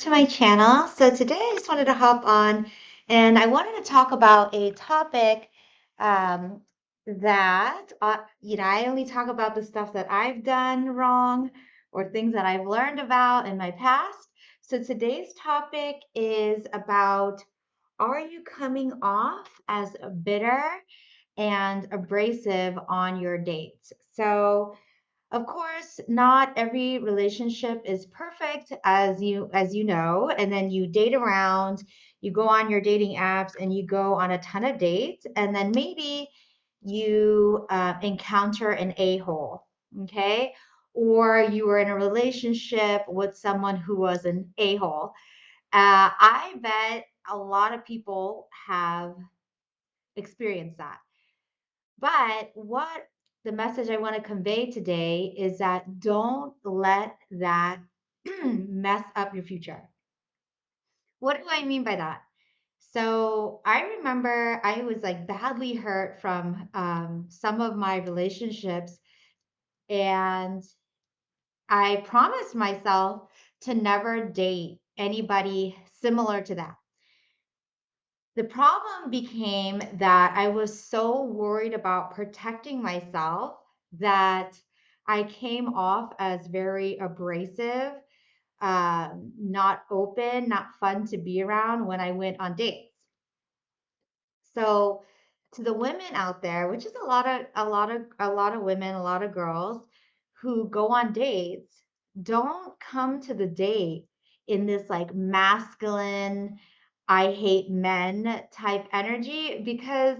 To my channel. So today I just wanted to hop on and I wanted to talk about a topic um, that I only talk about the stuff that I've done wrong or things that I've learned about in my past. So today's topic is about, are you coming off as bitter and abrasive on your dates? So of course, not every relationship is perfect, as you know, and then you date around, you go on your dating apps and you go on a ton of dates, and then maybe you encounter an a-hole, okay? Or you were in a relationship with someone who was an a-hole. I bet a lot of people have experienced that. But what the message I want to convey today is that don't let that mess up your future. What do I mean by that? So I remember I was like badly hurt from some of my relationships, and I promised myself to never date anybody similar to that. The problem became that I was so worried about protecting myself that I came off as very abrasive, not open, not fun to be around when I went on dates. So to the women out there, which is a lot of women, a lot of girls who go on dates, don't come to the date in this like masculine, I hate men type energy, because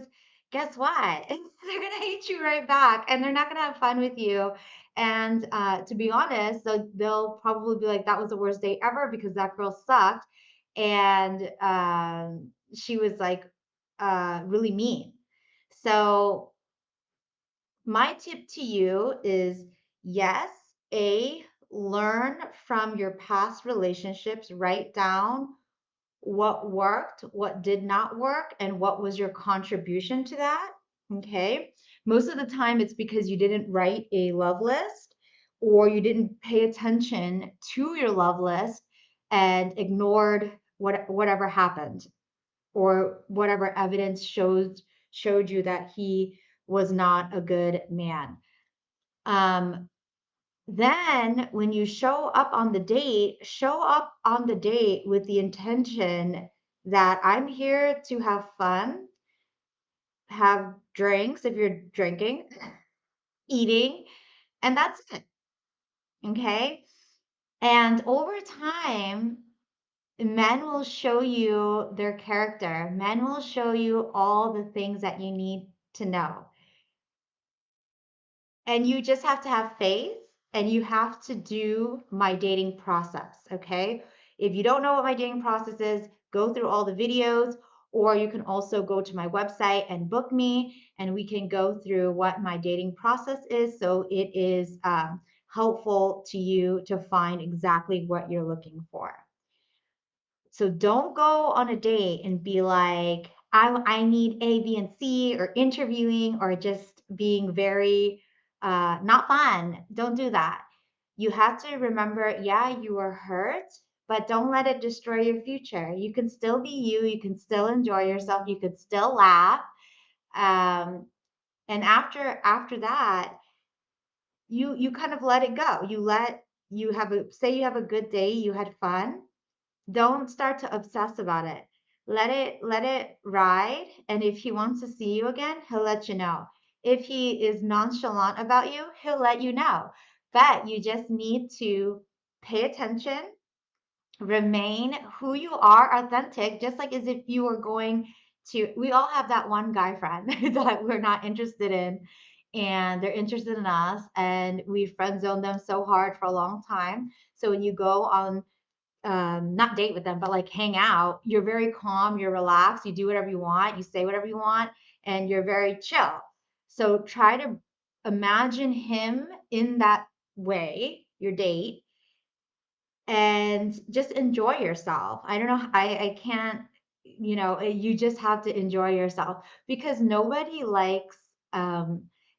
guess what? They're gonna hate you right back and they're not gonna have fun with you. And to be honest, so they'll probably be like, that was the worst date ever because that girl sucked. And she was like really mean. So my tip to you is, yes, A, learn from your past relationships, write down what worked, what did not work, and what was your contribution to that. Okay. Most of the time, it's because you didn't write a love list or you didn't pay attention to your love list and ignored whatever happened, or whatever evidence showed you that he was not a good man. Um, then when you show up on the date with the intention that I'm here to have fun, have drinks if you're drinking, eating, and that's it. Okay. And over time, men will show you their character. Men will show you all the things that you need to know. And you just have to have faith and you have to do my dating process. Okay. If you don't know what my dating process is, go through all the videos, or you can also go to my website and book me, and we can go through what my dating process is. So it is helpful to you to find exactly what you're looking for. So don't go on a date and be like, I need A, B, and C, or interviewing, or just being very not fun. Don't do that. You have to remember, yeah, you were hurt, but don't let it destroy your future. You can still be you. You can still enjoy yourself. You could still laugh. Um, and after that, you kind of let it go. You have a say you have a good day. You had fun. Don't start to obsess about it. Let it ride. And if he wants to see you again, he'll let you know. If he is nonchalant about you, he'll let you know. But you just need to pay attention, remain who you are, authentic, just like as if you were going to, we all have that one guy friend that we're not interested in, and they're interested in us, and we friend zone them so hard for a long time. So when you go on not date with them, but like hang out, you're very calm, you're relaxed, you do whatever you want, you say whatever you want, and you're very chill. So try to imagine him in that way, your date, and just enjoy yourself. I don't know, I can't, you just have to enjoy yourself, because nobody likes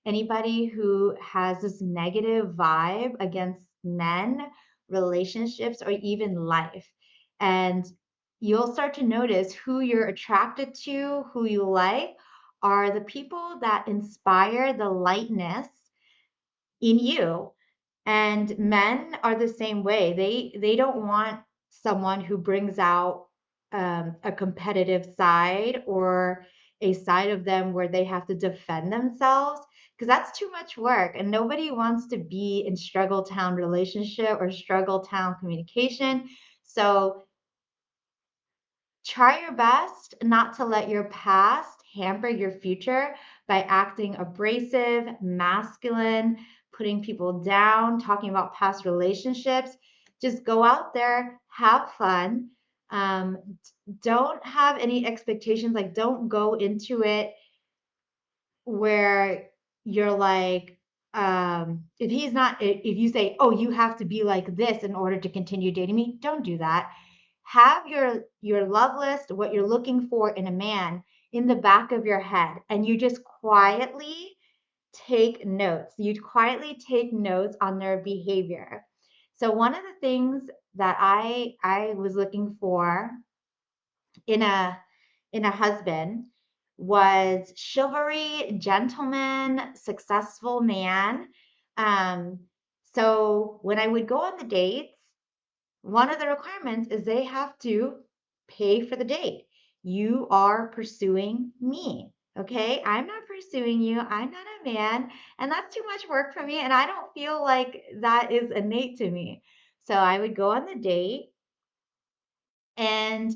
anybody who has this negative vibe against men, relationships, or even life. And you'll start to notice who you're attracted to, who you like, are the people that inspire the lightness in you. And men are the same way. They don't want someone who brings out a competitive side or a side of them where they have to defend themselves, because that's too much work. And nobody wants to be in struggle town relationship or struggle town communication. So try your best not to let your past hamper your future by acting abrasive, masculine, putting people down, talking about past relationships. Just go out there, have fun. Um, don't have any expectations. Like, don't go into it where you're like, if he's not, if you say, oh, you have to be like this in order to continue dating me, don't do that. Have your love list, what you're looking for in a man, in the back of your head, and you just quietly take notes. You quietly take notes on their behavior. So one of the things that I was looking for in a husband was chivalry, gentleman, successful man. Um, so when I would go on the dates, one of the requirements is they have to pay for the date. You are pursuing me. Okay. I'm not pursuing you. I'm not a man. And that's too much work for me. And I don't feel like that is innate to me. So I would go on the date and,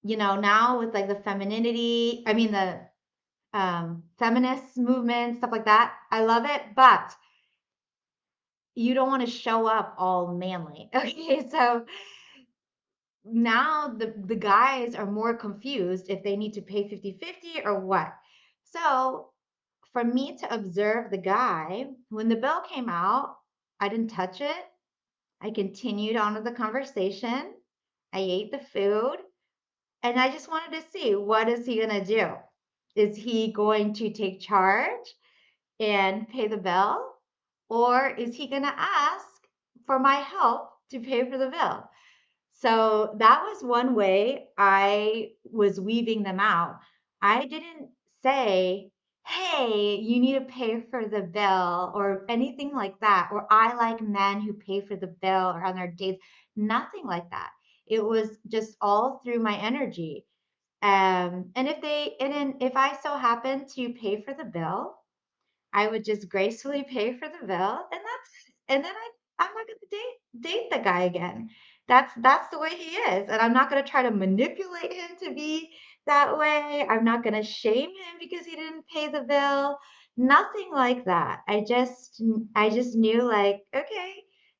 now with like the femininity, I mean, the feminist movement, stuff like that, I love it. But you don't want to show up all manly. Okay. So now the guys are more confused if they need to pay 50-50 or what. So for me to observe the guy, when the bill came out, I didn't touch it. I continued on with the conversation. I ate the food and I just wanted to see, what is he going to do? Is he going to take charge and pay the bill? Or is he going to ask for my help to pay for the bill? So that was one way I was weaving them out. I didn't say, hey, you need to pay for the bill or anything like that. Or I like men who pay for the bill or on their dates. Nothing like that. It was just all through my energy. And then if I so happen to pay for the bill, I would just gracefully pay for the bill, and then I'm not gonna date the guy again. That's the way he is, and I'm not gonna try to manipulate him to be that way. I'm not gonna shame him because he didn't pay the bill. Nothing like that. I just knew, like, okay,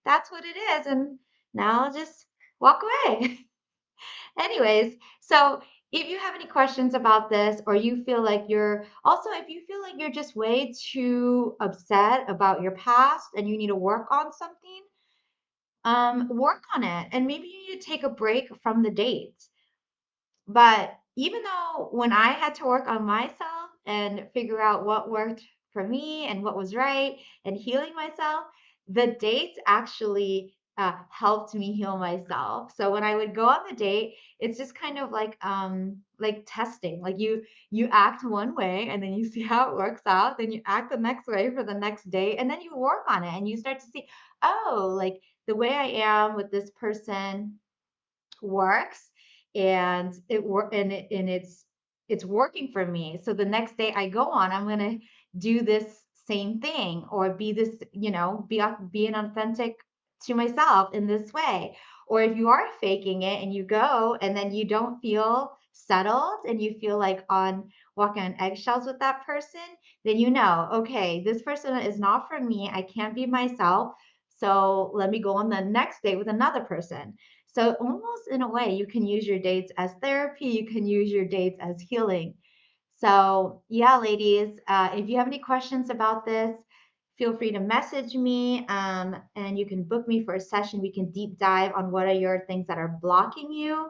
that's what it is, and now I'll just walk away. Anyways, so if you have any questions about this, or you feel like if you feel like you're just way too upset about your past and you need to work on something, work on it. And maybe you need to take a break from the dates. But even though when I had to work on myself and figure out what worked for me and what was right and healing myself, the dates actually helped me heal myself. So when I would go on the date, it's just kind of like testing. Like you act one way and then you see how it works out, then you act the next way for the next day, and then you work on it and you start to see, oh, like the way I am with this person works, and it's working for me. So the next day I go on, I'm going to do this same thing, or be this, being authentic to myself in this way. Or if you are faking it and you go and then you don't feel settled and you feel like on walking on eggshells with that person, then okay, this person is not for me. I can't be myself. So let me go on the next date with another person. So almost in a way, you can use your dates as therapy. You can use your dates as healing. So yeah, ladies, if you have any questions about this, feel free to message me, and you can book me for a session. We can deep dive on what are your things that are blocking you.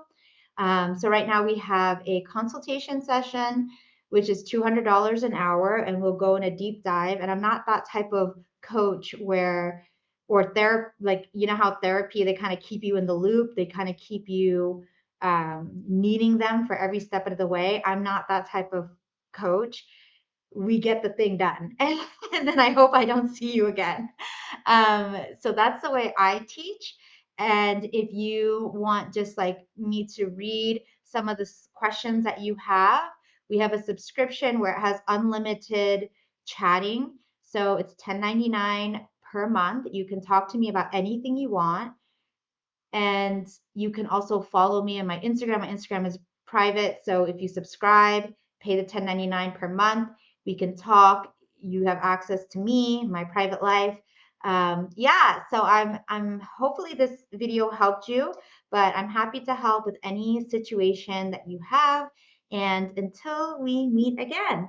So right now we have a consultation session, which is $200 an hour, and we'll go in a deep dive. And I'm not that type of coach where or therapy, like, you know how therapy, they kind of keep you in the loop, they kind of keep you needing them for every step of the way. I'm not that type of coach. We get the thing done. And then I hope I don't see you again. So that's the way I teach. And if you want just like me to read some of the questions that you have, we have a subscription where it has unlimited chatting. So it's $10.99 per month. You can talk to me about anything you want. And you can also follow me on my Instagram. My Instagram is private. So if you subscribe, pay the $10.99 per month, we can talk. You have access to me, my private life. Yeah, so I'm hopefully this video helped you, but I'm happy to help with any situation that you have. And until we meet again.